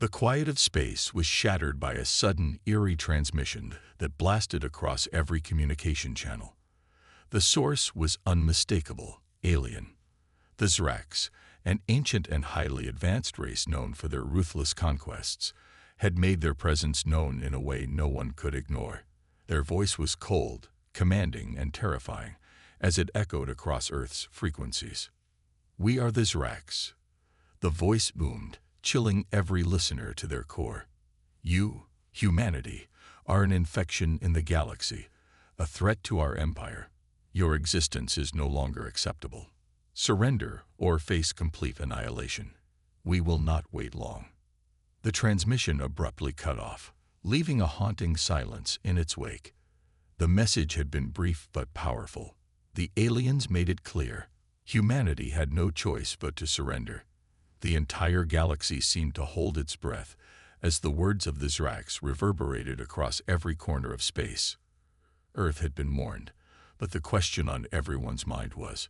The quiet of space was shattered by a sudden, eerie transmission that blasted across every communication channel. The source was unmistakable: alien. The Zrax, an ancient and highly advanced race known for their ruthless conquests, had made their presence known in a way no one could ignore. Their voice was cold, commanding, and terrifying as it echoed across Earth's frequencies. "We are the Zrax." The voice boomed, chilling every listener to their core. "You, humanity, are an infection in the galaxy, a threat to our empire. Your existence is no longer acceptable. Surrender or face complete annihilation. We will not wait long." The transmission abruptly cut off, leaving a haunting silence in its wake. The message had been brief but powerful. The aliens made it clear: humanity had no choice but to surrender. The entire galaxy seemed to hold its breath as the words of the Zrax reverberated across every corner of space. Earth had been warned, but the question on everyone's mind was,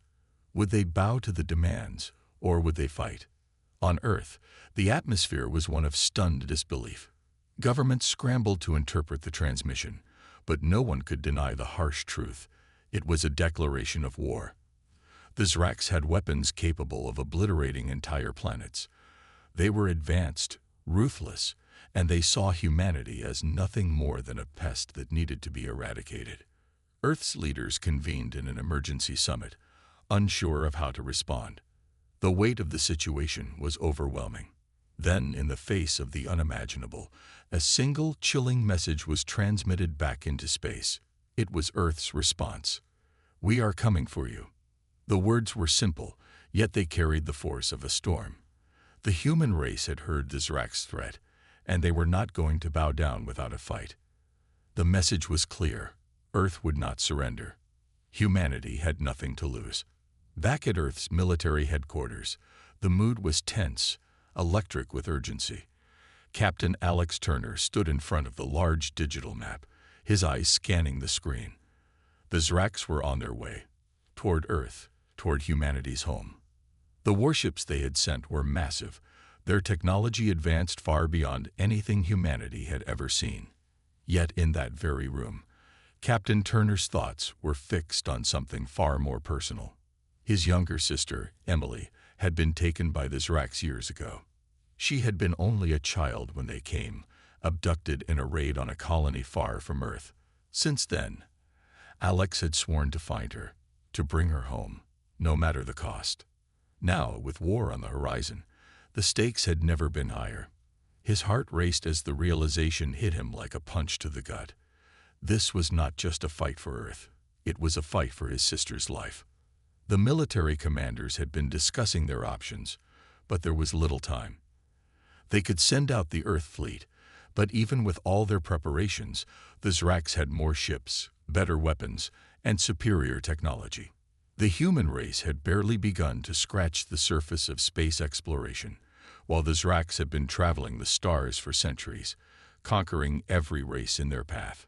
would they bow to the demands, or would they fight? On Earth, the atmosphere was one of stunned disbelief. Governments scrambled to interpret the transmission, but no one could deny the harsh truth. It was a declaration of war. The Zrax had weapons capable of obliterating entire planets. They were advanced, ruthless, and they saw humanity as nothing more than a pest that needed to be eradicated. Earth's leaders convened in an emergency summit, unsure of how to respond. The weight of the situation was overwhelming. Then, in the face of the unimaginable, a single chilling message was transmitted back into space. It was Earth's response: "We are coming for you." The words were simple, yet they carried the force of a storm. The human race had heard the Zrax threat, and they were not going to bow down without a fight. The message was clear: Earth would not surrender. Humanity had nothing to lose. Back at Earth's military headquarters, the mood was tense, electric with urgency. Captain Alex Turner stood in front of the large digital map, his eyes scanning the screen. The Zrax were on their way, toward Earth, toward humanity's home. The warships they had sent were massive, their technology advanced far beyond anything humanity had ever seen. Yet in that very room, Captain Turner's thoughts were fixed on something far more personal. His younger sister, Emily, had been taken by the Zrax years ago. She had been only a child when they came, abducted in a raid on a colony far from Earth. Since then, Alex had sworn to find her, to bring her home, no matter the cost. Now, with war on the horizon, the stakes had never been higher. His heart raced as the realization hit him like a punch to the gut. This was not just a fight for Earth, it was a fight for his sister's life. The military commanders had been discussing their options, but there was little time. They could send out the Earth fleet, but even with all their preparations, the Zrax had more ships, better weapons, and superior technology. The human race had barely begun to scratch the surface of space exploration, while the Zrax had been traveling the stars for centuries, conquering every race in their path.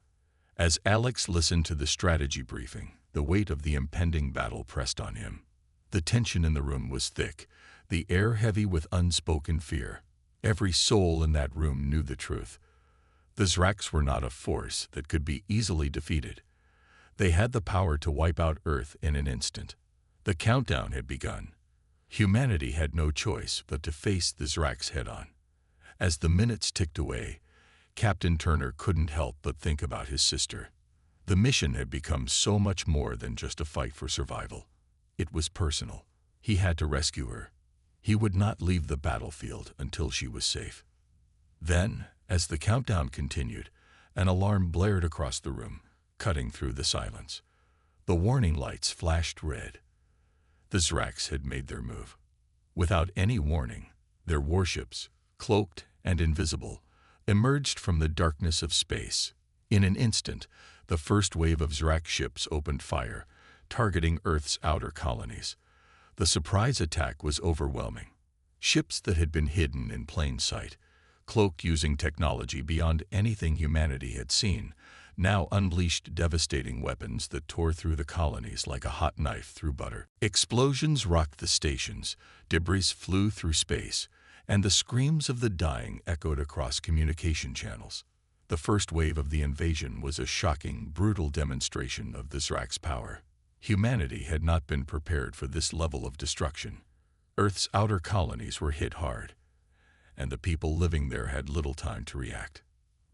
As Alex listened to the strategy briefing, the weight of the impending battle pressed on him. The tension in the room was thick, the air heavy with unspoken fear. Every soul in that room knew the truth. The Zrax were not a force that could be easily defeated. They had the power to wipe out Earth in an instant. The countdown had begun. Humanity had no choice but to face the Zrax head-on. As the minutes ticked away, Captain Turner couldn't help but think about his sister. The mission had become so much more than just a fight for survival. It was personal. He had to rescue her. He would not leave the battlefield until she was safe. Then, as the countdown continued, an alarm blared across the room, cutting through the silence. The warning lights flashed red. The Zrax had made their move. Without any warning, their warships, cloaked and invisible, emerged from the darkness of space. In an instant, the first wave of Zrax ships opened fire, targeting Earth's outer colonies. The surprise attack was overwhelming. Ships that had been hidden in plain sight, cloaked using technology beyond anything humanity had seen, now unleashed devastating weapons that tore through the colonies like a hot knife through butter. Explosions rocked the stations, debris flew through space, and the screams of the dying echoed across communication channels. The first wave of the invasion was a shocking, brutal demonstration of the Zrak's power. Humanity had not been prepared for this level of destruction. Earth's outer colonies were hit hard, and the people living there had little time to react.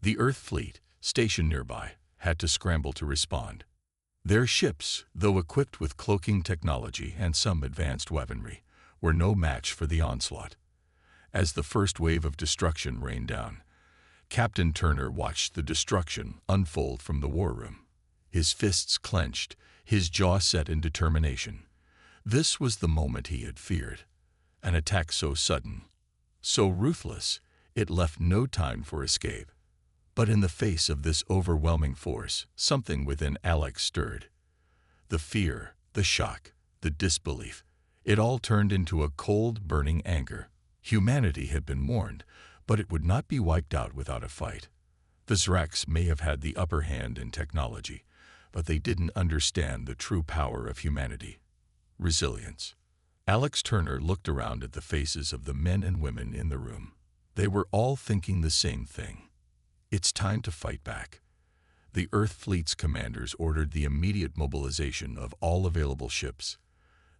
The Earth fleet, stationed nearby, had to scramble to respond. Their ships, though equipped with cloaking technology and some advanced weaponry, were no match for the onslaught. As the first wave of destruction rained down, Captain Turner watched the destruction unfold from the war room. His fists clenched, his jaw set in determination. This was the moment he had feared. An attack so sudden, so ruthless, it left no time for escape. But in the face of this overwhelming force, something within Alex stirred. The fear, the shock, the disbelief, it all turned into a cold, burning anger. Humanity had been warned, but it would not be wiped out without a fight. The Zraks may have had the upper hand in technology, but they didn't understand the true power of humanity. Resilience. Alex Turner looked around at the faces of the men and women in the room. They were all thinking the same thing. It's time to fight back. The Earth Fleet's commanders ordered the immediate mobilization of all available ships.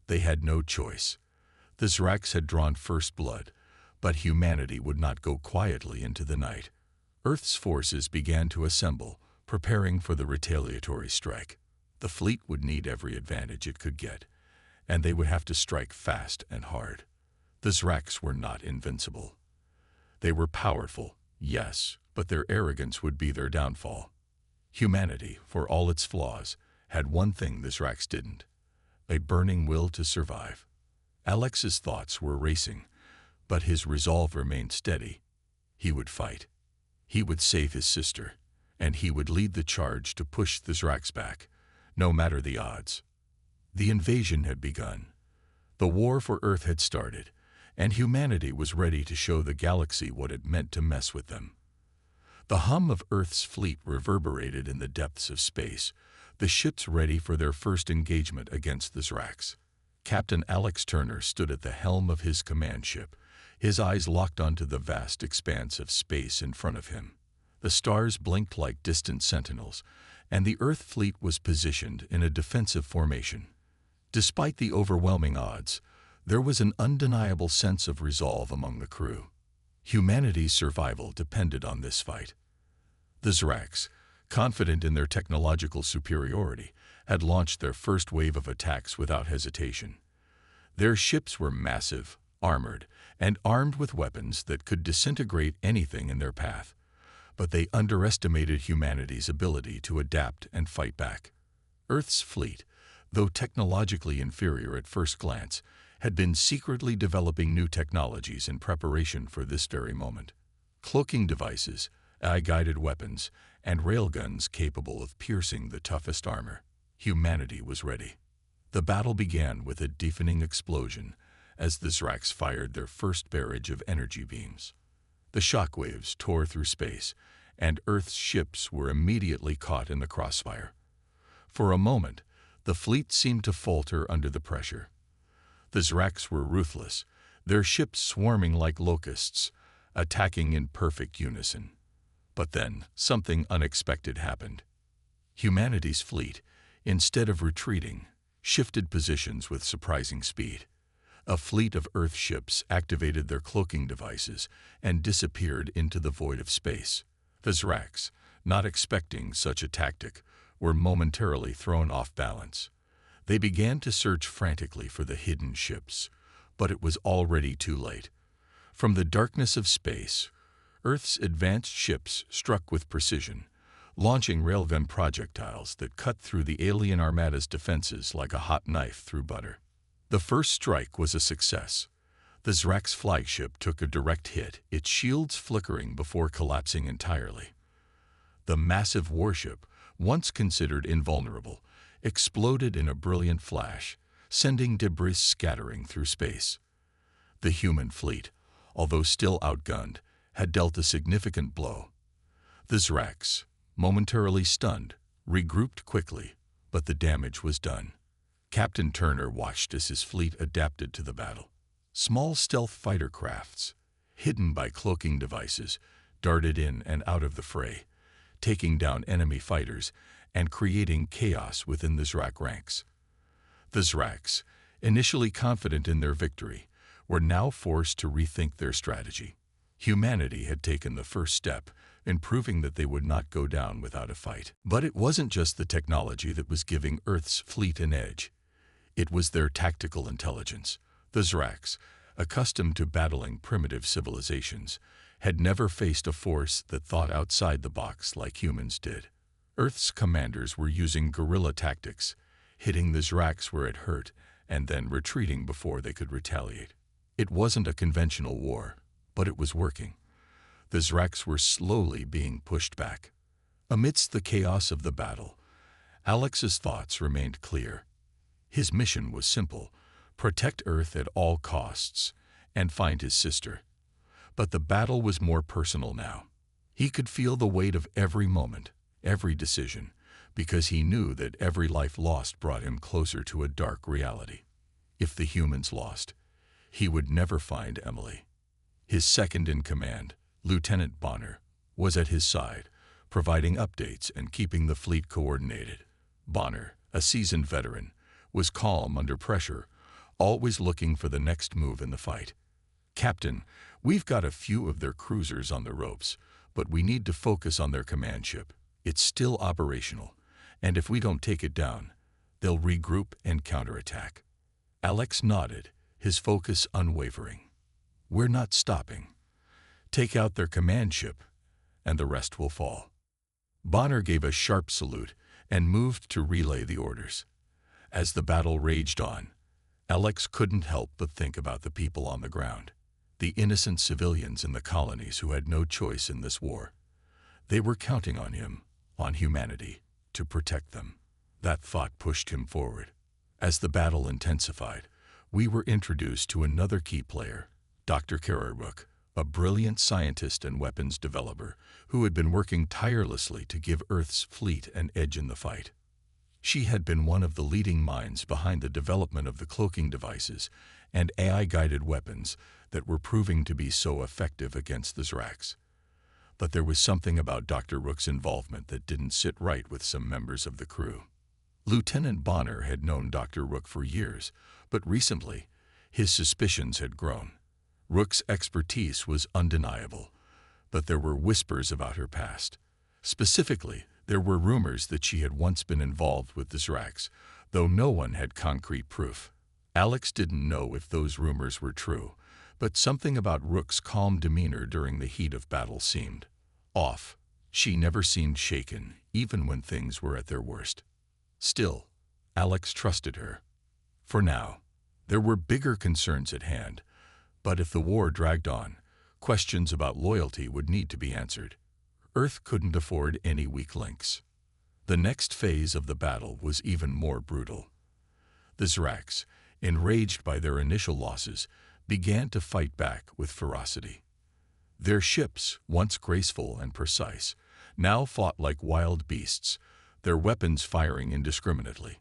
They had no choice. The Zraks had drawn first blood, but humanity would not go quietly into the night. Earth's forces began to assemble, preparing for the retaliatory strike. The fleet would need every advantage it could get, and they would have to strike fast and hard. The Zraks were not invincible. They were powerful, yes, but their arrogance would be their downfall. Humanity, for all its flaws, had one thing the Zraks didn't: a burning will to survive. Alex's thoughts were racing, but his resolve remained steady. He would fight. He would save his sister, and he would lead the charge to push the Zraks back, no matter the odds. The invasion had begun. The war for Earth had started, and humanity was ready to show the galaxy what it meant to mess with them. The hum of Earth's fleet reverberated in the depths of space, the ships ready for their first engagement against the Zraks. Captain Alex Turner stood at the helm of his command ship, his eyes locked onto the vast expanse of space in front of him. The stars blinked like distant sentinels, and the Earth fleet was positioned in a defensive formation. Despite the overwhelming odds, there was an undeniable sense of resolve among the crew. Humanity's survival depended on this fight. The Zraks, confident in their technological superiority, had launched their first wave of attacks without hesitation. Their ships were massive, armored, and armed with weapons that could disintegrate anything in their path. But they underestimated humanity's ability to adapt and fight back. Earth's fleet, though technologically inferior at first glance, had been secretly developing new technologies in preparation for this very moment. Cloaking devices, AI-guided weapons, and railguns capable of piercing the toughest armor. Humanity was ready. The battle began with a deafening explosion as the Zraks fired their first barrage of energy beams. The shockwaves tore through space, and Earth's ships were immediately caught in the crossfire. For a moment, the fleet seemed to falter under the pressure. The Zraks were ruthless, their ships swarming like locusts, attacking in perfect unison. But then, something unexpected happened. Humanity's fleet, instead of retreating, shifted positions with surprising speed. A fleet of Earth ships activated their cloaking devices and disappeared into the void of space. The Zraks, not expecting such a tactic, were momentarily thrown off balance. They began to search frantically for the hidden ships, but it was already too late. From the darkness of space, Earth's advanced ships struck with precision, launching railgun projectiles that cut through the alien armada's defenses like a hot knife through butter. The first strike was a success. The Zrak's flagship took a direct hit, its shields flickering before collapsing entirely. The massive warship, once considered invulnerable, exploded in a brilliant flash, sending debris scattering through space. The human fleet, although still outgunned, had dealt a significant blow. The Zraks, momentarily stunned, regrouped quickly, but the damage was done. Captain Turner watched as his fleet adapted to the battle. Small stealth fighter crafts, hidden by cloaking devices, darted in and out of the fray, taking down enemy fighters and creating chaos within the Zrak ranks. The Zraks, initially confident in their victory, were now forced to rethink their strategy. Humanity had taken the first step in proving that they would not go down without a fight. But it wasn't just the technology that was giving Earth's fleet an edge. It was their tactical intelligence. The Zraks, accustomed to battling primitive civilizations, had never faced a force that thought outside the box like humans did. Earth's commanders were using guerrilla tactics, hitting the Zraks where it hurt and then retreating before they could retaliate. It wasn't a conventional war, but it was working. The Zraks were slowly being pushed back. Amidst the chaos of the battle, Alex's thoughts remained clear. His mission was simple: protect Earth at all costs and find his sister. But the battle was more personal now. He could feel the weight of every moment, every decision, because he knew that every life lost brought him closer to a dark reality. If the humans lost, he would never find Emily. His second-in-command, Lieutenant Bonner, was at his side, providing updates and keeping the fleet coordinated. Bonner, a seasoned veteran, was calm under pressure, always looking for the next move in the fight. "Captain, we've got a few of their cruisers on the ropes, but we need to focus on their command ship. It's still operational, and if we don't take it down, they'll regroup and counterattack." Alex nodded, his focus unwavering. "We're not stopping. Take out their command ship, and the rest will fall." Bonner gave a sharp salute and moved to relay the orders. As the battle raged on, Alex couldn't help but think about the people on the ground, the innocent civilians in the colonies who had no choice in this war. They were counting on him, on humanity, to protect them. That thought pushed him forward. As the battle intensified, we were introduced to another key player, Dr. Kara Rook, a brilliant scientist and weapons developer who had been working tirelessly to give Earth's fleet an edge in the fight. She had been one of the leading minds behind the development of the cloaking devices and AI-guided weapons that were proving to be so effective against the Zraks. But there was something about Dr. Rook's involvement that didn't sit right with some members of the crew. Lieutenant Bonner had known Dr. Rook for years, but recently, his suspicions had grown. Rook's expertise was undeniable, but there were whispers about her past. Specifically, there were rumors that she had once been involved with the Zraks, though no one had concrete proof. Alex didn't know if those rumors were true, but something about Rook's calm demeanor during the heat of battle seemed off. She never seemed shaken, even when things were at their worst. Still, Alex trusted her. For now, there were bigger concerns at hand, but if the war dragged on, questions about loyalty would need to be answered. Earth couldn't afford any weak links. The next phase of the battle was even more brutal. The Zraks, enraged by their initial losses, began to fight back with ferocity. Their ships, once graceful and precise, now fought like wild beasts, their weapons firing indiscriminately.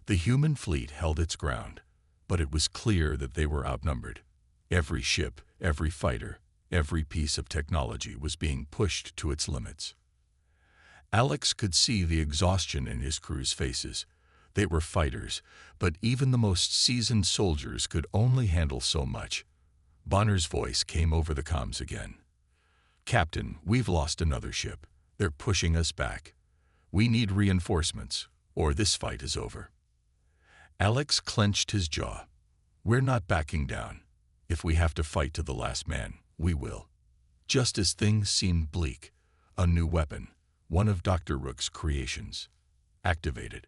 The human fleet held its ground, but it was clear that they were outnumbered. Every ship, every fighter, every piece of technology was being pushed to its limits. Alex could see the exhaustion in his crew's faces. They were fighters, but even the most seasoned soldiers could only handle so much. Bonner's voice came over the comms again. "Captain, we've lost another ship. They're pushing us back. We need reinforcements, or this fight is over." Alex clenched his jaw. "We're not backing down. If we have to fight to the last man, we will." Just as things seemed bleak, a new weapon, one of Dr. Rook's creations, activated.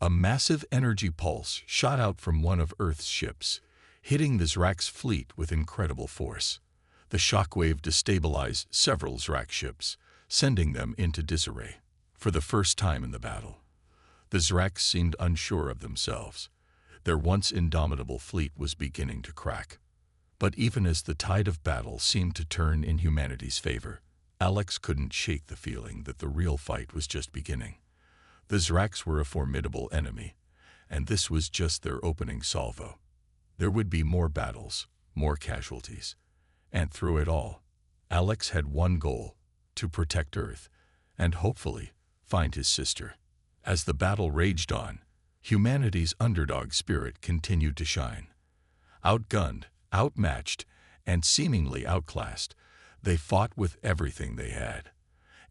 A massive energy pulse shot out from one of Earth's ships, hitting the Zrak's fleet with incredible force. The shockwave destabilized several Zrak ships, sending them into disarray. For the first time in the battle, the Zraks seemed unsure of themselves. Their once indomitable fleet was beginning to crack. But even as the tide of battle seemed to turn in humanity's favor, Alex couldn't shake the feeling that the real fight was just beginning. The Zraks were a formidable enemy, and this was just their opening salvo. There would be more battles, more casualties, And through it all, Alex had one goal: to protect Earth, and hopefully find his sister. As the battle raged on, humanity's underdog spirit continued to shine. Outgunned, outmatched, and seemingly outclassed, they fought with everything they had.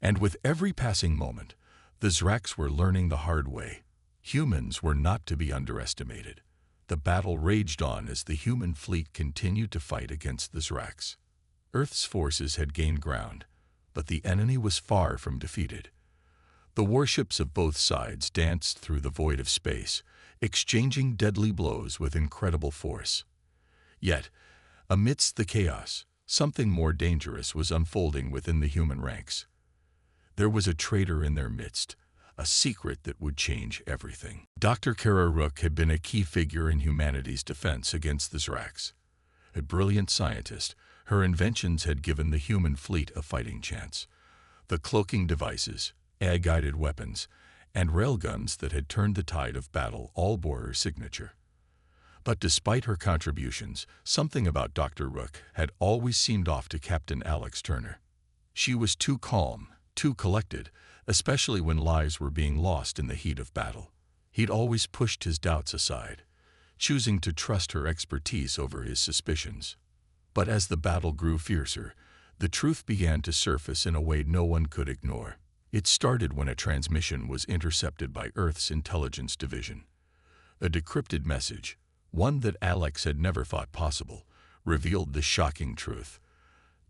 And with every passing moment, the Zrax were learning the hard way. Humans were not to be underestimated. The battle raged on as the human fleet continued to fight against the Zrax. Earth's forces had gained ground, but the enemy was far from defeated. The warships of both sides danced through the void of space, exchanging deadly blows with incredible force. Yet, amidst the chaos, something more dangerous was unfolding within the human ranks. There was a traitor in their midst, a secret that would change everything. Dr. Kara Rook had been a key figure in humanity's defense against the Zrax. A brilliant scientist, her inventions had given the human fleet a fighting chance. The cloaking devices, AI-guided weapons, and railguns that had turned the tide of battle all bore her signature. But despite her contributions, something about Dr. Rook had always seemed off to Captain Alex Turner. She was too calm, too collected, especially when lives were being lost in the heat of battle. He'd always pushed his doubts aside, choosing to trust her expertise over his suspicions. But as the battle grew fiercer, the truth began to surface in a way no one could ignore. It started when a transmission was intercepted by Earth's intelligence division. A decrypted message, one that Alex had never thought possible, revealed the shocking truth.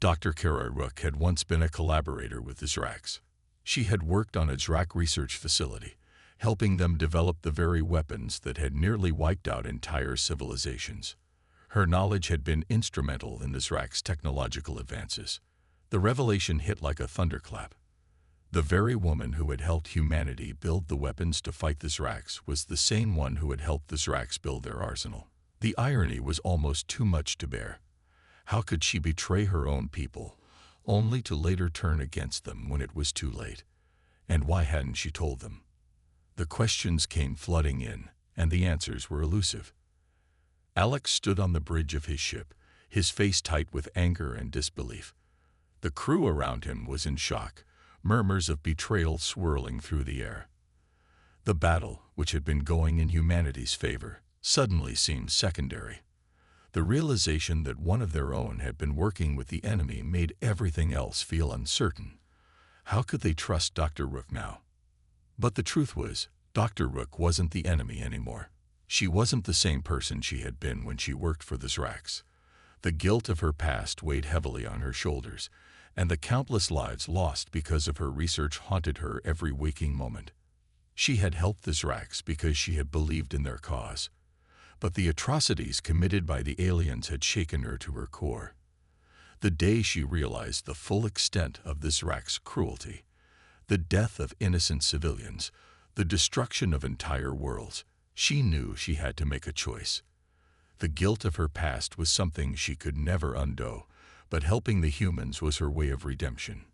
Dr. Kara Rook had once been a collaborator with the Zrax. She had worked on a Zrak research facility, helping them develop the very weapons that had nearly wiped out entire civilizations. Her knowledge had been instrumental in the Zrak's technological advances. The revelation hit like a thunderclap. The very woman who had helped humanity build the weapons to fight the Zrax was the same one who had helped the Zrax build their arsenal. The irony was almost too much to bear. How could she betray her own people, only to later turn against them when it was too late? And why hadn't she told them? The questions came flooding in, and the answers were elusive. Alex stood on the bridge of his ship, his face tight with anger and disbelief. The crew around him was in shock, murmurs of betrayal swirling through the air. The battle, which had been going in humanity's favor, suddenly seemed secondary. The realization that one of their own had been working with the enemy made everything else feel uncertain. How could they trust Dr. Rook now? But the truth was, Dr. Rook wasn't the enemy anymore. She wasn't the same person she had been when she worked for the Zrax. The guilt of her past weighed heavily on her shoulders, and the countless lives lost because of her research haunted her every waking moment. She had helped the Zrax because she had believed in their cause. But the atrocities committed by the aliens had shaken her to her core. The day she realized the full extent of the Zrax cruelty, the death of innocent civilians, the destruction of entire worlds, she knew she had to make a choice. The guilt of her past was something she could never undo, but helping the humans was her way of redemption.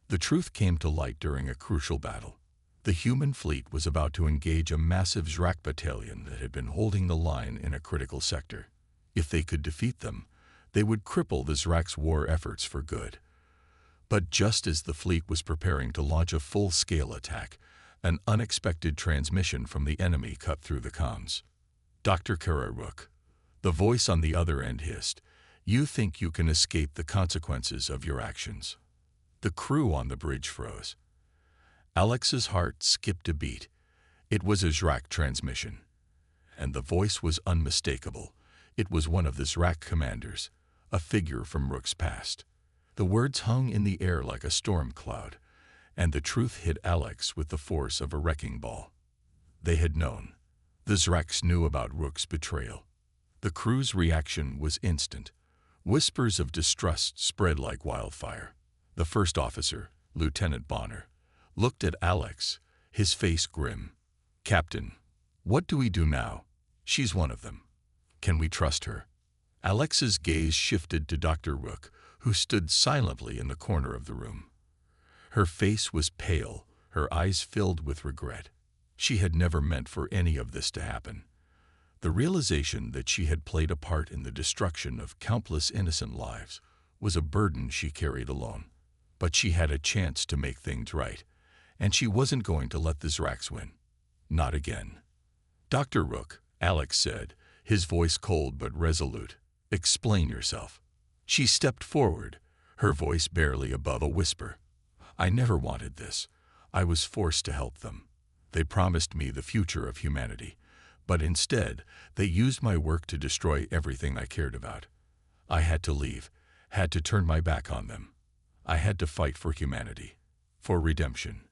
The truth came to light during a crucial battle. The human fleet was about to engage a massive Zrak battalion that had been holding the line in a critical sector. If they could defeat them, they would cripple the Zrak's war efforts for good. But just as the fleet was preparing to launch a full-scale attack, an unexpected transmission from the enemy cut through the comms. Dr. Kara Rook. The voice on the other end hissed, "You think you can escape the consequences of your actions." The crew on the bridge froze. Alex's heart skipped a beat. It was a Zrak transmission. And the voice was unmistakable. It was one of the Zrak commanders, a figure from Rook's past. The words hung in the air like a storm cloud, and the truth hit Alex with the force of a wrecking ball. They had known. The Zrax knew about Rook's betrayal. The crew's reaction was instant. Whispers of distrust spread like wildfire. The first officer, Lieutenant Bonner, looked at Alex, his face grim. "Captain, what do we do now? She's one of them. Can we trust her?" Alex's gaze shifted to Dr. Rook, who stood silently in the corner of the room. Her face was pale, her eyes filled with regret. She had never meant for any of this to happen. The realization that she had played a part in the destruction of countless innocent lives was a burden she carried alone. But she had a chance to make things right, and she wasn't going to let the Zrax win. Not again. "Dr. Rook," Alex said, his voice cold but resolute, "explain yourself." She stepped forward, her voice barely above a whisper. "I never wanted this. I was forced to help them. They promised me the future of humanity, but instead they used my work to destroy everything I cared about. I had to leave, had to turn my back on them. I had to fight for humanity, for redemption."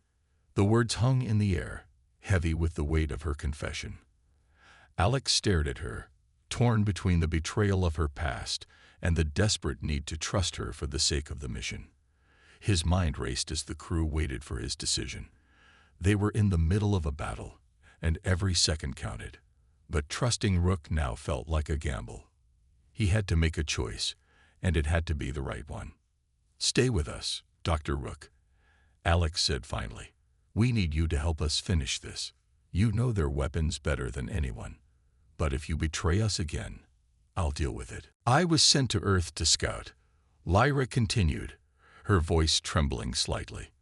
The words hung in the air, heavy with the weight of her confession. Alex stared at her, torn between the betrayal of her past and the desperate need to trust her for the sake of the mission. His mind raced as the crew waited for his decision. They were in the middle of a battle, and every second counted. But trusting Rook now felt like a gamble. He had to make a choice, and it had to be the right one. "Stay with us, Dr. Rook," Alex said finally. "We need you to help us finish this. You know their weapons better than anyone. But if you betray us again, I'll deal with it." "I was sent to Earth to scout," Lyra continued, her voice trembling slightly.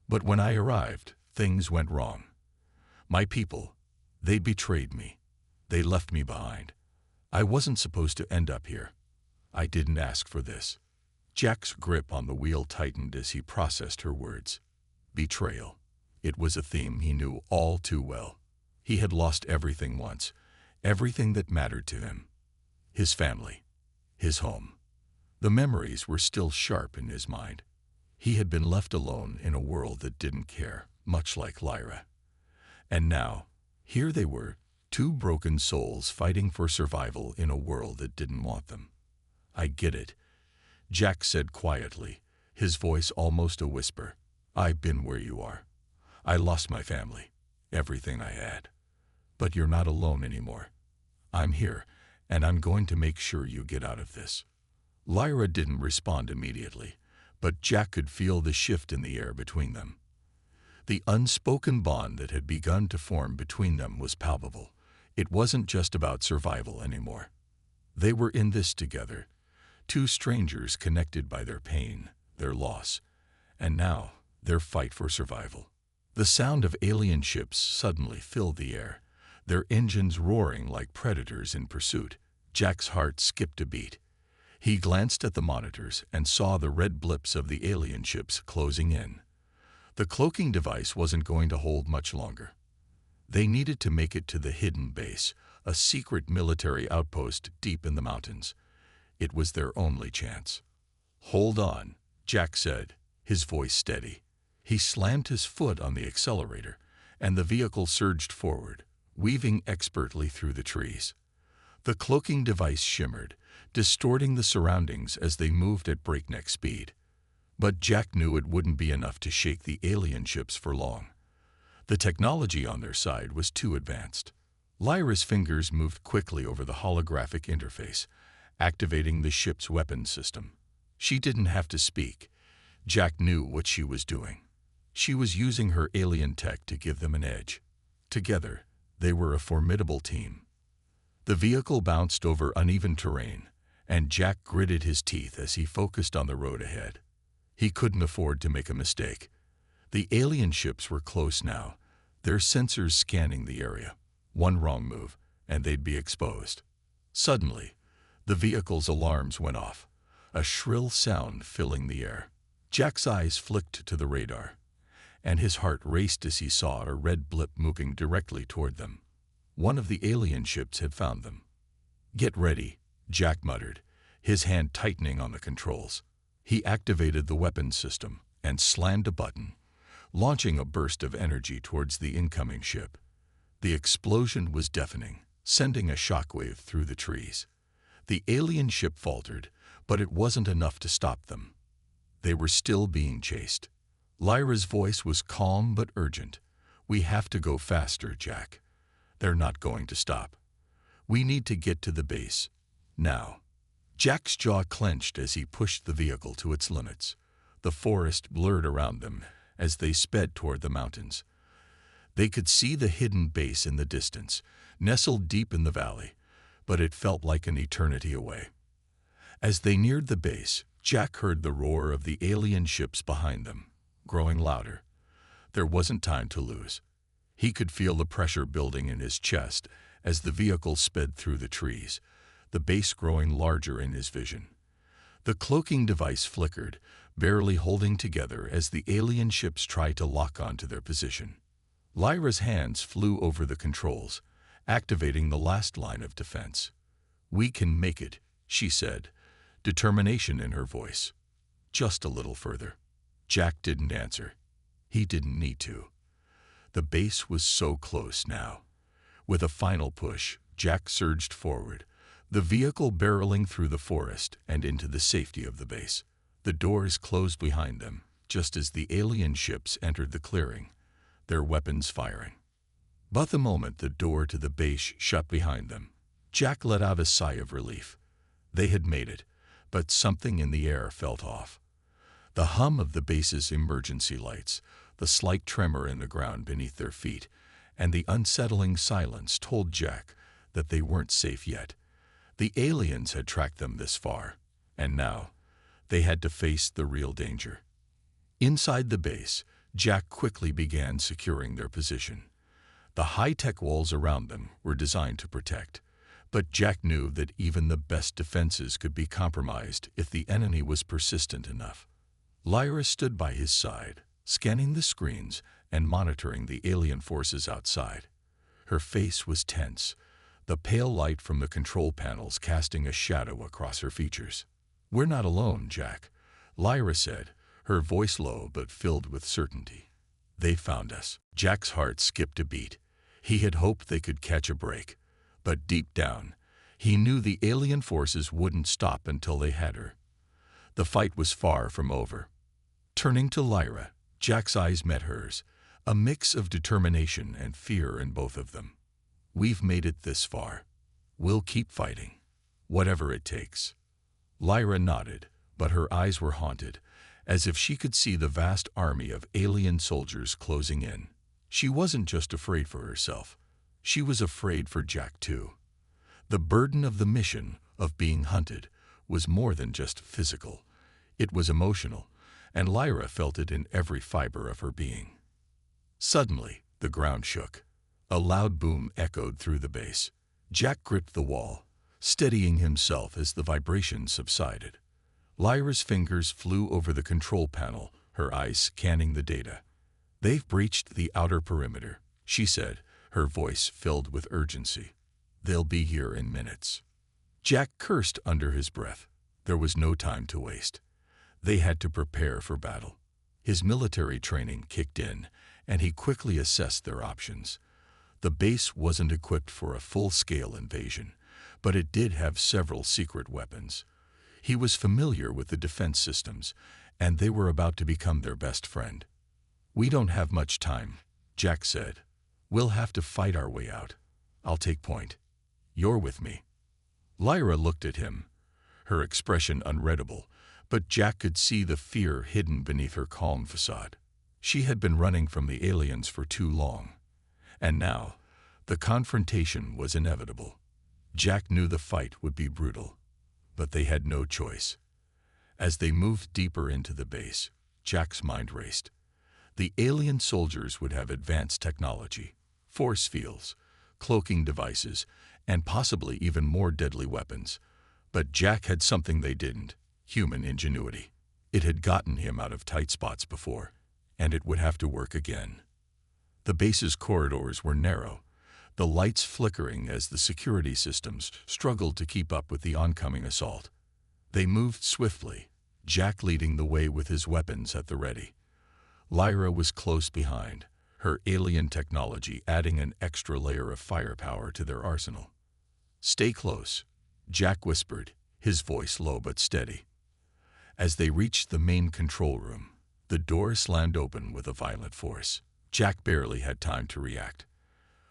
"But when I arrived, things went wrong. My people, they betrayed me. They left me behind. I wasn't supposed to end up here. I didn't ask for this." Jack's grip on the wheel tightened as he processed her words. Betrayal. It was a theme he knew all too well. He had lost everything once, everything that mattered to him. His family, his home. The memories were still sharp in his mind. He had been left alone in a world that didn't care, much like Lyra. And now, here they were, two broken souls fighting for survival in a world that didn't want them. "I get it," Jack said quietly, his voice almost a whisper. "I've been where you are. I lost my family, everything I had. But you're not alone anymore. I'm here, and I'm going to make sure you get out of this." Lyra didn't respond immediately, but Jack could feel the shift in the air between them. The unspoken bond that had begun to form between them was palpable. It wasn't just about survival anymore. They were in this together, two strangers connected by their pain, their loss, and now their fight for survival. The sound of alien ships suddenly filled the air, their engines roaring like predators in pursuit. Jack's heart skipped a beat. He glanced at the monitors and saw the red blips of the alien ships closing in. The cloaking device wasn't going to hold much longer. They needed to make it to the hidden base, a secret military outpost deep in the mountains. It was their only chance. "Hold on," Jack said, his voice steady. He slammed his foot on the accelerator, and the vehicle surged forward, weaving expertly through the trees. The cloaking device shimmered, distorting the surroundings as they moved at breakneck speed. But Jack knew it wouldn't be enough to shake the alien ships for long. The technology on their side was too advanced. Lyra's fingers moved quickly over the holographic interface, activating the ship's weapons system. She didn't have to speak. Jack knew what she was doing. She was using her alien tech to give them an edge. Together, they were a formidable team. The vehicle bounced over uneven terrain, and Jack gritted his teeth as he focused on the road ahead. He couldn't afford to make a mistake. The alien ships were close now, their sensors scanning the area. One wrong move, and they'd be exposed. Suddenly, the vehicle's alarms went off, a shrill sound filling the air. Jack's eyes flicked to the radar, and his heart raced as he saw a red blip moving directly toward them. One of the alien ships had found them. "Get ready," Jack muttered, his hand tightening on the controls. He activated the weapons system and slammed a button, launching a burst of energy towards the incoming ship. The explosion was deafening, sending a shockwave through the trees. The alien ship faltered, but it wasn't enough to stop them. They were still being chased. Lyra's voice was calm but urgent. "We have to go faster, Jack. They're not going to stop. We need to get to the base. Now." Jack's jaw clenched as he pushed the vehicle to its limits. The forest blurred around them as they sped toward the mountains. They could see the hidden base in the distance, nestled deep in the valley, but it felt like an eternity away. As they neared the base, Jack heard the roar of the alien ships behind them, growing louder. There wasn't time to lose. He could feel the pressure building in his chest as the vehicle sped through the trees, the base growing larger in his vision. The cloaking device flickered, barely holding together as the alien ships tried to lock onto their position. Lyra's hands flew over the controls, activating the last line of defense. "We can make it," she said, determination in her voice. "Just a little further." Jack didn't answer. He didn't need to. The base was so close now. With a final push, Jack surged forward, the vehicle barreling through the forest and into the safety of the base. The doors closed behind them, just as the alien ships entered the clearing, their weapons firing. But the moment the door to the base shut behind them, Jack let out a sigh of relief. They had made it, but something in the air felt off. The hum of the base's emergency lights, the slight tremor in the ground beneath their feet, and the unsettling silence told Jack that they weren't safe yet. The aliens had tracked them this far, and now they had to face the real danger. Inside the base, Jack quickly began securing their position. The high-tech walls around them were designed to protect, but Jack knew that even the best defenses could be compromised if the enemy was persistent enough. Lyra stood by his side, scanning the screens and monitoring the alien forces outside. Her face was tense, the pale light from the control panels casting a shadow across her features. "We're not alone, Jack," Lyra said, her voice low but filled with certainty. "They found us." Jack's heart skipped a beat. He had hoped they could catch a break, but deep down, he knew the alien forces wouldn't stop until they had her. The fight was far from over. Turning to Lyra, Jack's eyes met hers, a mix of determination and fear in both of them. "We've made it this far. We'll keep fighting, whatever it takes." Lyra nodded, but her eyes were haunted, as if she could see the vast army of alien soldiers closing in. She wasn't just afraid for herself. She was afraid for Jack, too. The burden of the mission, of being hunted, was more than just physical. It was emotional, and Lyra felt it in every fiber of her being. Suddenly, the ground shook. A loud boom echoed through the base. Jack gripped the wall, steadying himself as the vibration subsided. Lyra's fingers flew over the control panel, her eyes scanning the data. "They've breached the outer perimeter," she said, her voice filled with urgency. "They'll be here in minutes." Jack cursed under his breath. There was no time to waste. They had to prepare for battle. His military training kicked in, and he quickly assessed their options. The base wasn't equipped for a full-scale invasion, but it did have several secret weapons. He was familiar with the defense systems, and they were about to become their best friend. "We don't have much time," Jack said. "We'll have to fight our way out. I'll take point. You're with me." Lyra looked at him, her expression unreadable, but Jack could see the fear hidden beneath her calm facade. She had been running from the aliens for too long, and now the confrontation was inevitable. Jack knew the fight would be brutal, but they had no choice. As they moved deeper into the base, Jack's mind raced. The alien soldiers would have advanced technology, force fields, cloaking devices, and possibly even more deadly weapons. But Jack had something they didn't: human ingenuity. It had gotten him out of tight spots before, and it would have to work again. The base's corridors were narrow, the lights flickering as the security systems struggled to keep up with the oncoming assault. They moved swiftly, Jack leading the way with his weapons at the ready. Lyra was close behind, her alien technology adding an extra layer of firepower to their arsenal. "Stay close," Jack whispered, his voice low but steady. As they reached the main control room, the door slammed open with a violent force. Jack barely had time to react.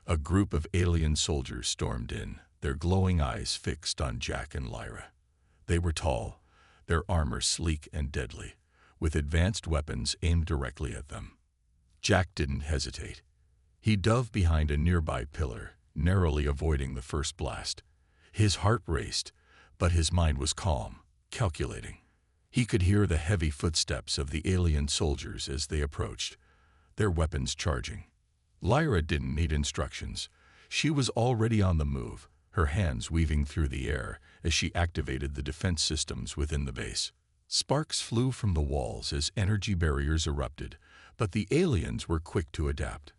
A group of alien soldiers stormed in, their glowing eyes fixed on Jack and Lyra. They were tall, their armor sleek and deadly, with advanced weapons aimed directly at them. Jack didn't hesitate. He dove behind a nearby pillar, narrowly avoiding the first blast. His heart raced, but his mind was calm, calculating. He could hear the heavy footsteps of the alien soldiers as they approached, their weapons charging. Lyra didn't need instructions. She was already on the move, her hands weaving through the air as she activated the defense systems within the base. Sparks flew from the walls as energy barriers erupted, but the aliens were quick to adapt.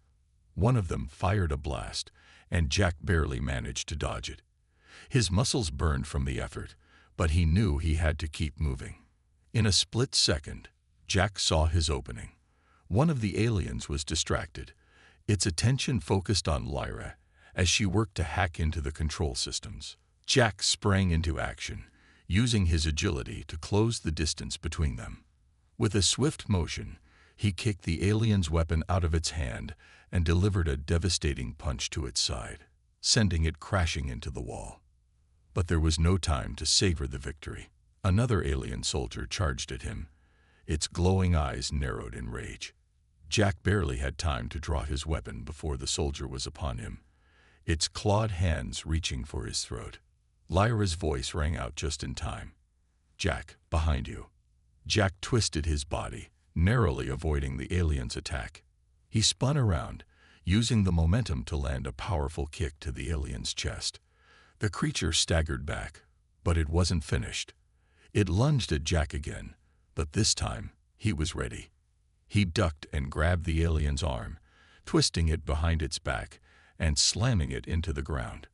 One of them fired a blast, and Jack barely managed to dodge it. His muscles burned from the effort, but he knew he had to keep moving. In a split second, Jack saw his opening. One of the aliens was distracted, its attention focused on Lyra as she worked to hack into the control systems. Jack sprang into action, using his agility to close the distance between them. With a swift motion, he kicked the alien's weapon out of its hand and delivered a devastating punch to its side, sending it crashing into the wall. But there was no time to savor the victory. Another alien soldier charged at him, its glowing eyes narrowed in rage. Jack barely had time to draw his weapon before the soldier was upon him, its clawed hands reaching for his throat. Lyra's voice rang out just in time. "Jack, behind you." Jack twisted his body, narrowly avoiding the alien's attack. He spun around, using the momentum to land a powerful kick to the alien's chest. The creature staggered back, but it wasn't finished. It lunged at Jack again, but this time he was ready. He ducked and grabbed the alien's arm, twisting it behind its back and slamming it into the ground.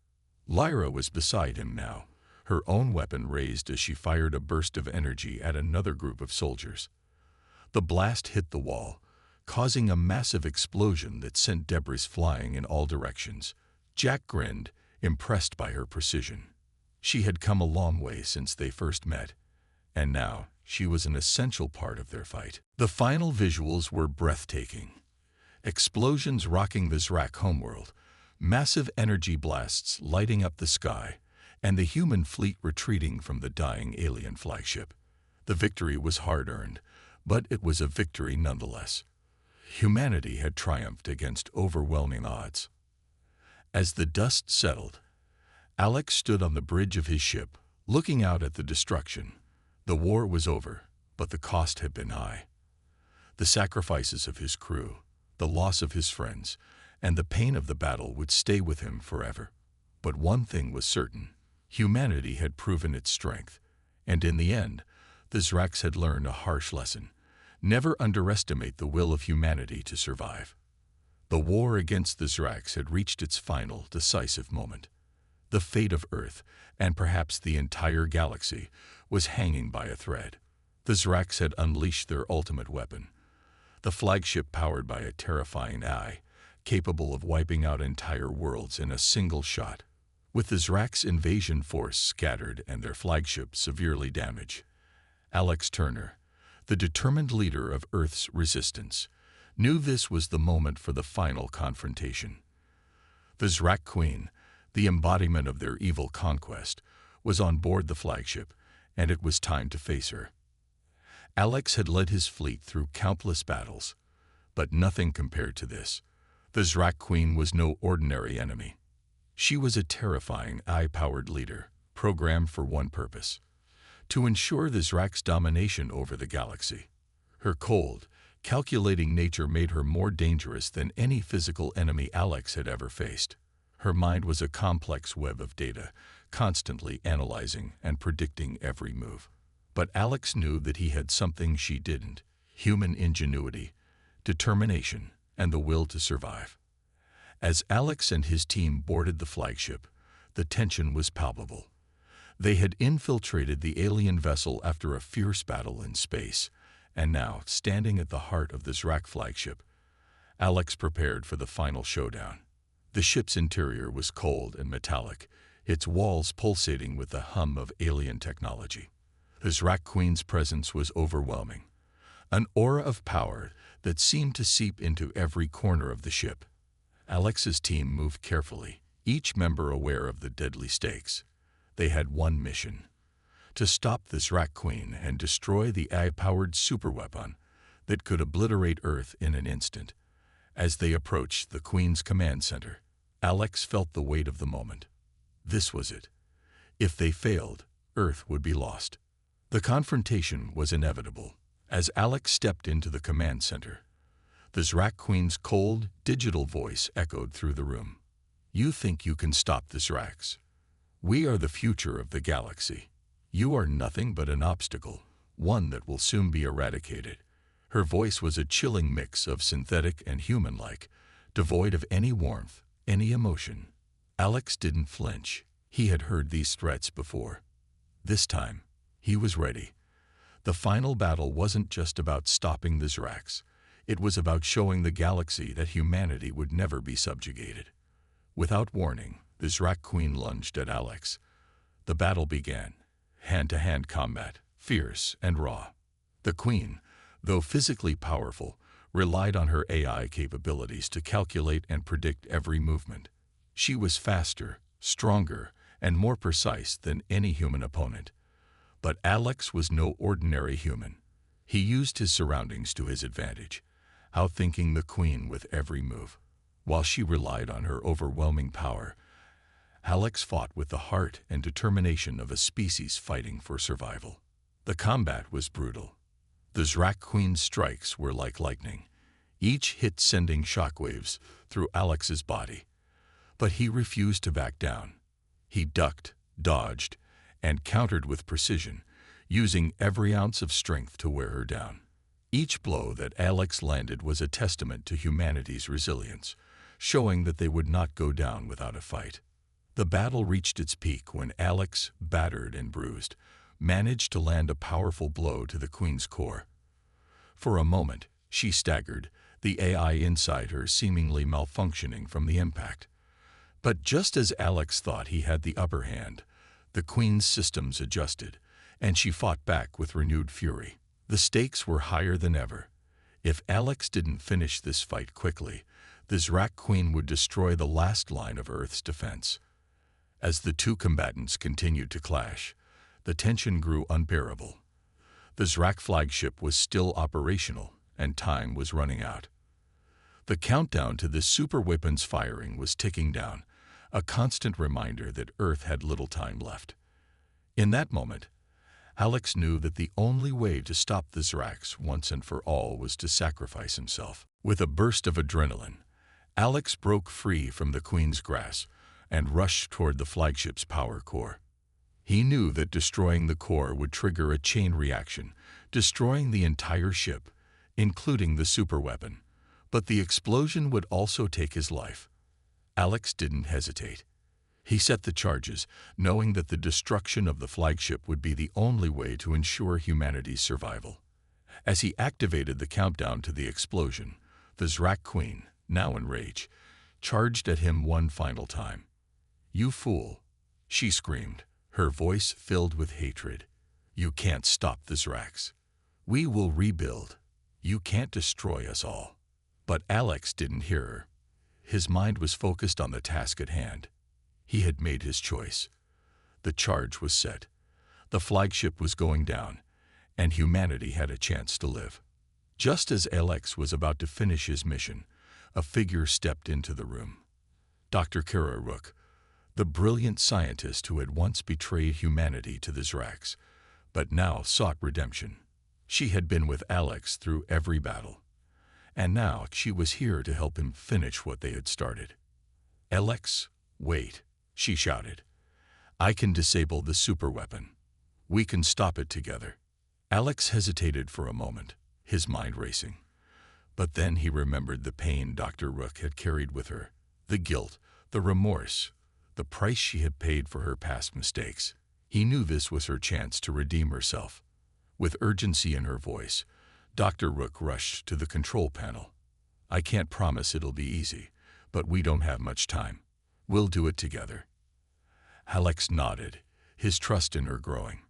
Lyra was beside him now, her own weapon raised as she fired a burst of energy at another group of soldiers. The blast hit the wall, causing a massive explosion that sent debris flying in all directions. Jack grinned, impressed by her precision. She had come a long way since they first met, and now she was an essential part of their fight. The final visuals were breathtaking. Explosions rocking the Zrak homeworld, massive energy blasts lighting up the sky, and the human fleet retreating from the dying alien flagship. The victory was hard-earned, but it was a victory nonetheless. Humanity had triumphed against overwhelming odds. As the dust settled, Alex stood on the bridge of his ship, looking out at the destruction. The war was over, but the cost had been high. The sacrifices of his crew, the loss of his friends, and the pain of the battle would stay with him forever. But one thing was certain: humanity had proven its strength, and in the end, the Zraks had learned a harsh lesson. Never underestimate the will of humanity to survive. The war against the Zraks had reached its final, decisive moment. The fate of Earth, and perhaps the entire galaxy, was hanging by a thread. The Zraks had unleashed their ultimate weapon, the flagship powered by a terrifying eye, capable of wiping out entire worlds in a single shot. With the Zraks' invasion force scattered and their flagship severely damaged, Alex Turner, the determined leader of Earth's resistance, knew this was the moment for the final confrontation. The Zrak Queen, the embodiment of their evil conquest, was on board the flagship, and it was time to face her. Alex had led his fleet through countless battles, but nothing compared to this. The Zrak Queen was no ordinary enemy. She was a terrifying, eye-powered leader, programmed for one purpose: to ensure the Zrak's domination over the galaxy. Her cold, calculating nature made her more dangerous than any physical enemy Alex had ever faced. Her mind was a complex web of data, constantly analyzing and predicting every move. But Alex knew that he had something she didn't: human ingenuity, determination, and the will to survive. As Alex and his team boarded the flagship, the tension was palpable. They had infiltrated the alien vessel after a fierce battle in space, and now, standing at the heart of the Zrak flagship, Alex prepared for the final showdown. The ship's interior was cold and metallic, its walls pulsating with the hum of alien technology. The Zrak Queen's presence was overwhelming, an aura of power that seemed to seep into every corner of the ship. Alex's team moved carefully, each member aware of the deadly stakes. They had one mission: to stop the Zrak Queen and destroy the AI-powered superweapon that could obliterate Earth in an instant. As they approached the Queen's command center, Alex felt the weight of the moment. This was it. If they failed, Earth would be lost. The confrontation was inevitable. As Alex stepped into the command center, the Zrak Queen's cold, digital voice echoed through the room. "You think you can stop the Zraks? We are the future of the galaxy. You are nothing but an obstacle, one that will soon be eradicated." Her voice was a chilling mix of synthetic and human-like, devoid of any warmth, any emotion. Alex didn't flinch. He had heard these threats before. This time, he was ready. The final battle wasn't just about stopping the Zraks. It was about showing the galaxy that humanity would never be subjugated. Without warning, the Zrak Queen lunged at Alex. The battle began. Hand-to-hand combat, fierce and raw. The Queen, though physically powerful, relied on her AI capabilities to calculate and predict every movement. She was faster, stronger, and more precise than any human opponent. But Alex was no ordinary human. He used his surroundings to his advantage, outthinking the Queen with every move. While she relied on her overwhelming power, Alex fought with the heart and determination of a species fighting for survival. The combat was brutal. The Zrak Queen's strikes were like lightning, each hit sending shockwaves through Alex's body. But he refused to back down. He ducked, dodged, and countered with precision, using every ounce of strength to wear her down. Each blow that Alex landed was a testament to humanity's resilience, showing that they would not go down without a fight. The battle reached its peak when Alex, battered and bruised, managed to land a powerful blow to the Queen's core. For a moment, she staggered, the AI inside her seemingly malfunctioning from the impact. But just as Alex thought he had the upper hand, the Queen's systems adjusted, and she fought back with renewed fury. The stakes were higher than ever. If Alex didn't finish this fight quickly, the Zrak Queen would destroy the last line of Earth's defense. As the two combatants continued to clash, the tension grew unbearable. The Zrak flagship was still operational, and time was running out. The countdown to the superweapon's firing was ticking down, a constant reminder that Earth had little time left. In that moment, Alex knew that the only way to stop the Zraks once and for all was to sacrifice himself. With a burst of adrenaline, Alex broke free from the Queen's grasp and rushed toward the flagship's power core. He knew that destroying the core would trigger a chain reaction, destroying the entire ship, including the superweapon. But the explosion would also take his life. Alex didn't hesitate. He set the charges, knowing that the destruction of the flagship would be the only way to ensure humanity's survival. As he activated the countdown to the explosion, the Zrak Queen, now in rage, charged at him one final time. "You fool," she screamed, her voice filled with hatred. "You can't stop the Zraks. We will rebuild. You can't destroy us all." But Alex didn't hear her. His mind was focused on the task at hand. He had made his choice. The charge was set. The flagship was going down, and humanity had a chance to live. Just as Alex was about to finish his mission, a figure stepped into the room. Dr. Kara Rook, the brilliant scientist who had once betrayed humanity to the Zraks, but now sought redemption. She had been with Alex through every battle, and now she was here to help him finish what they had started. "Alex, wait," she shouted. "I can disable the superweapon. We can stop it together." Alex hesitated for a moment, his mind racing. But then he remembered the pain Dr. Rook had carried with her, the guilt, the remorse, the price she had paid for her past mistakes. He knew this was her chance to redeem herself. With urgency in her voice, Dr. Rook rushed to the control panel. "I can't promise it'll be easy, but we don't have much time. We'll do it together." Alex nodded, his trust in her growing.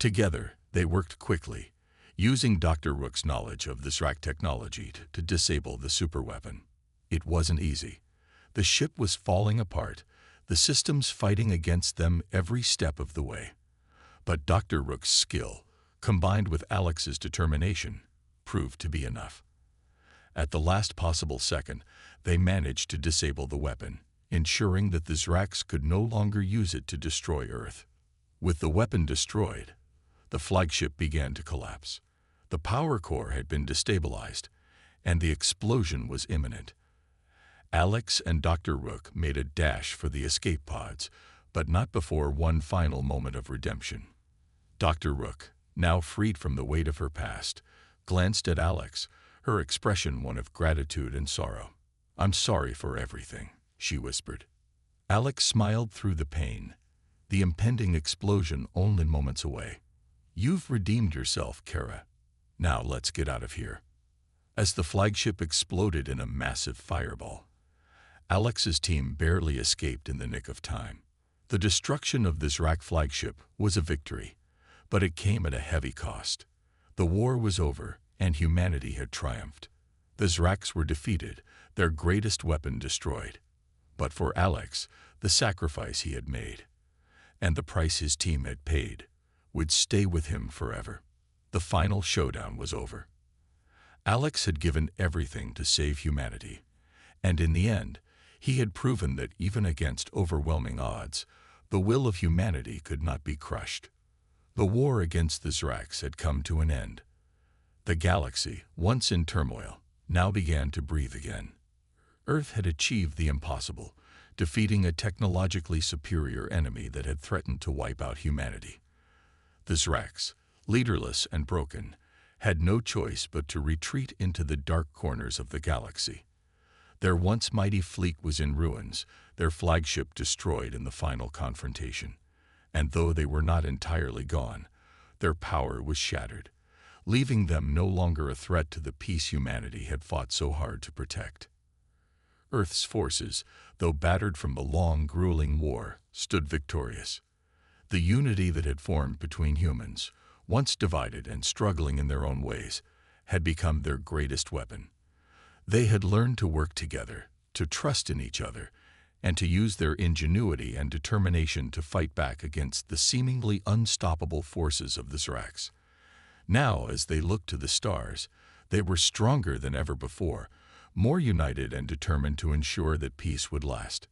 Together, they worked quickly, using Dr. Rook's knowledge of the Zrak technology to disable the superweapon. It wasn't easy. The ship was falling apart, the systems fighting against them every step of the way. But Dr. Rook's skill, combined with Alex's determination, proved to be enough. At the last possible second, they managed to disable the weapon, ensuring that the Zraks could no longer use it to destroy Earth. With the weapon destroyed, the flagship began to collapse. The power core had been destabilized, and the explosion was imminent. Alex and Dr. Rook made a dash for the escape pods, but not before one final moment of redemption. Dr. Rook, now freed from the weight of her past, glanced at Alex, her expression one of gratitude and sorrow. "I'm sorry for everything," she whispered. Alex smiled through the pain, the impending explosion only moments away. "You've redeemed yourself, Kara. Now let's get out of here." As the flagship exploded in a massive fireball, Alex's team barely escaped in the nick of time. The destruction of the Zrak flagship was a victory, but it came at a heavy cost. The war was over, and humanity had triumphed. The Zraks were defeated, their greatest weapon destroyed. But for Alex, the sacrifice he had made, and the price his team had paid, would stay with him forever. The final showdown was over. Alex had given everything to save humanity, and in the end, he had proven that even against overwhelming odds, the will of humanity could not be crushed. The war against the Zraks had come to an end. The galaxy, once in turmoil, now began to breathe again. Earth had achieved the impossible, defeating a technologically superior enemy that had threatened to wipe out humanity. The Zraks, leaderless and broken, had no choice but to retreat into the dark corners of the galaxy. Their once mighty fleet was in ruins, their flagship destroyed in the final confrontation. And though they were not entirely gone, their power was shattered, leaving them no longer a threat to the peace humanity had fought so hard to protect. Earth's forces, though battered from the long, grueling war, stood victorious. The unity that had formed between humans, once divided and struggling in their own ways, had become their greatest weapon. They had learned to work together, to trust in each other, and to use their ingenuity and determination to fight back against the seemingly unstoppable forces of the Zraks. Now, as they looked to the stars, they were stronger than ever before, more united and determined to ensure that peace would last.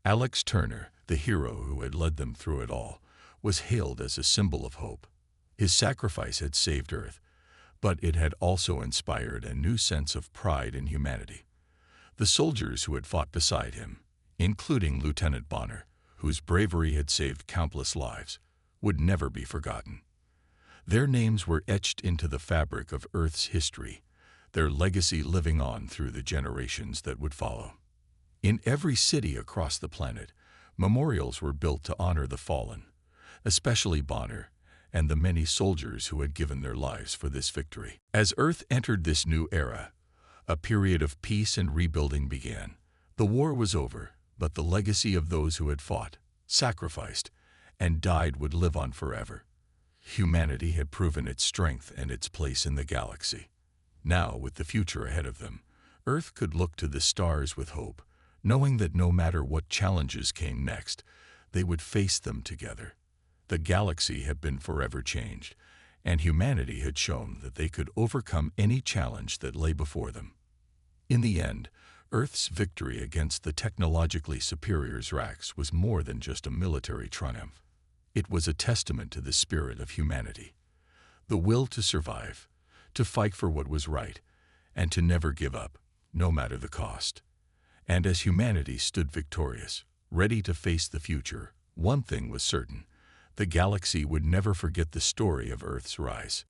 Alex Turner, the hero who had led them through it all, was hailed as a symbol of hope. His sacrifice had saved Earth, but it had also inspired a new sense of pride in humanity. The soldiers who had fought beside him, including Lieutenant Bonner, whose bravery had saved countless lives, would never be forgotten. Their names were etched into the fabric of Earth's history, their legacy living on through the generations that would follow. In every city across the planet, memorials were built to honor the fallen, especially Bonner and the many soldiers who had given their lives for this victory. As Earth entered this new era, a period of peace and rebuilding began. The war was over, but the legacy of those who had fought, sacrificed, and died would live on forever. Humanity had proven its strength and its place in the galaxy. Now, with the future ahead of them, Earth could look to the stars with hope, knowing that no matter what challenges came next, they would face them together. The galaxy had been forever changed, and humanity had shown that they could overcome any challenge that lay before them. In the end, Earth's victory against the technologically superior Zraks was more than just a military triumph. It was a testament to the spirit of humanity, the will to survive, to fight for what was right, and to never give up, no matter the cost. And as humanity stood victorious, ready to face the future, one thing was certain: the galaxy would never forget the story of Earth's rise.